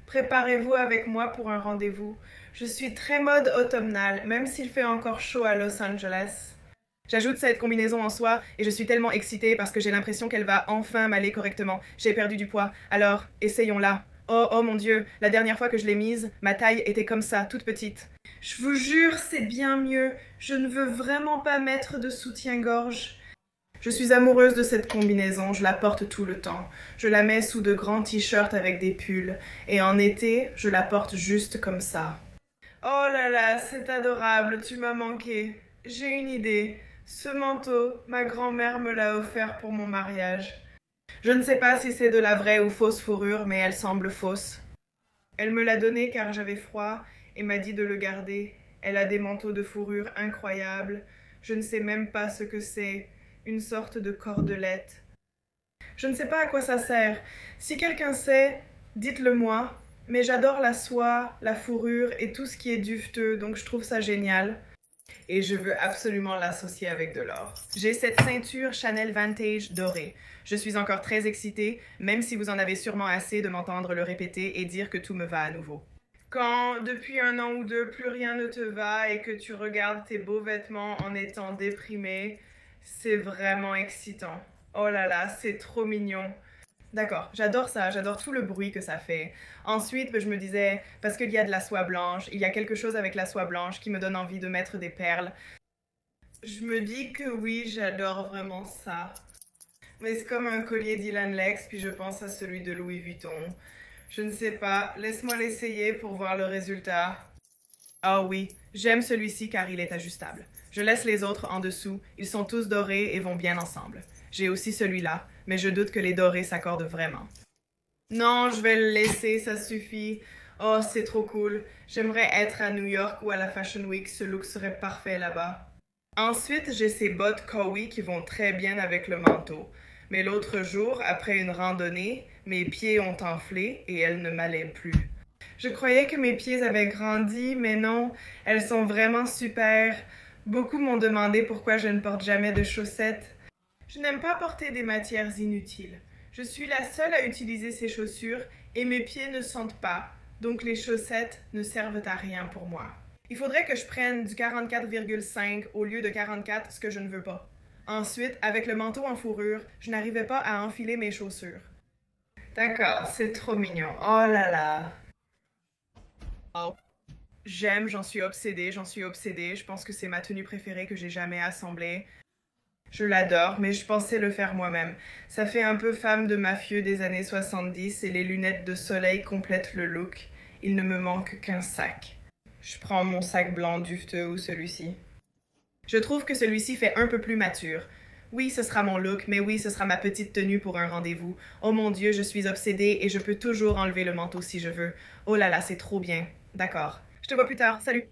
Préparez-vous avec moi pour un rendez-vous. Je suis très mode automnale, même s'il fait encore chaud à Los Angeles. J'ajoute cette combinaison en soi et je suis tellement excitée parce que j'ai l'impression qu'elle va enfin m'aller correctement. J'ai perdu du poids, alors essayons-la. Oh, oh mon Dieu, la dernière fois que je l'ai mise, ma taille était comme ça, toute petite. Je vous jure, c'est bien mieux. Je ne veux vraiment pas mettre de soutien-gorge. Je suis amoureuse de cette combinaison, je la porte tout le temps. Je la mets sous de grands t-shirts avec des pulls, et en été, je la porte juste comme ça. Oh là là, c'est adorable, tu m'as manqué. J'ai une idée. Ce manteau, ma grand-mère me l'a offert pour mon mariage. Je ne sais pas si c'est de la vraie ou fausse fourrure, mais elle semble fausse. Elle me l'a donné car j'avais froid et m'a dit de le garder. Elle a des manteaux de fourrure incroyables. Je ne sais même pas ce que c'est. Une sorte de cordelette. Je ne sais pas à quoi ça sert. Si quelqu'un sait, dites-le moi. Mais j'adore la soie, la fourrure et tout ce qui est duveteux, donc je trouve ça génial. Et je veux absolument l'associer avec de l'or. J'ai cette ceinture Chanel Vantage dorée. Je suis encore très excitée, même si vous en avez sûrement assez de m'entendre le répéter et dire que tout me va à nouveau. Quand, depuis un an ou deux, plus rien ne te va et que tu regardes tes beaux vêtements en étant déprimé, c'est vraiment excitant. Oh là là, c'est trop mignon. D'accord, j'adore ça, j'adore tout le bruit que ça fait. Ensuite, je me disais, parce qu'il y a de la soie blanche, il y a quelque chose avec la soie blanche qui me donne envie de mettre des perles. Je me dis que oui, j'adore vraiment ça. Mais c'est comme un collier Dylan Lex, puis je pense à celui de Louis Vuitton. Je ne sais pas, laisse-moi l'essayer pour voir le résultat. Ah oui, j'aime celui-ci car il est ajustable. Je laisse les autres en dessous, ils sont tous dorés et vont bien ensemble. J'ai aussi celui-là, mais je doute que les dorés s'accordent vraiment. Non, je vais le laisser, ça suffit. Oh, c'est trop cool. J'aimerais être à New York ou à la Fashion Week, ce look serait parfait là-bas. Ensuite, j'ai ces bottes Cowie qui vont très bien avec le manteau. Mais l'autre jour, après une randonnée, mes pieds ont enflé et elles ne m'allaient plus. Je croyais que mes pieds avaient grandi, mais non, elles sont vraiment super. Beaucoup m'ont demandé pourquoi je ne porte jamais de chaussettes. Je n'aime pas porter des matières inutiles. Je suis la seule à utiliser ces chaussures et mes pieds ne sentent pas, donc les chaussettes ne servent à rien pour moi. Il faudrait que je prenne du 44,5 au lieu de 44, ce que je ne veux pas. Ensuite, avec le manteau en fourrure, je n'arrivais pas à enfiler mes chaussures. D'accord, c'est trop mignon. Oh là là. Oh. J'aime, j'en suis obsédée, j'en suis obsédée. Je pense que c'est ma tenue préférée que j'ai jamais assemblée. Je l'adore, mais je pensais le faire moi-même. Ça fait un peu femme de mafieux des années 70 et les lunettes de soleil complètent le look. Il ne me manque qu'un sac. Je prends mon sac blanc duveteux ou celui-ci. Je trouve que celui-ci fait un peu plus mature. Oui, ce sera mon look, mais oui, ce sera ma petite tenue pour un rendez-vous. Oh mon Dieu, je suis obsédée et je peux toujours enlever le manteau si je veux. Oh là là, c'est trop bien. D'accord. Je te vois plus tard. Salut.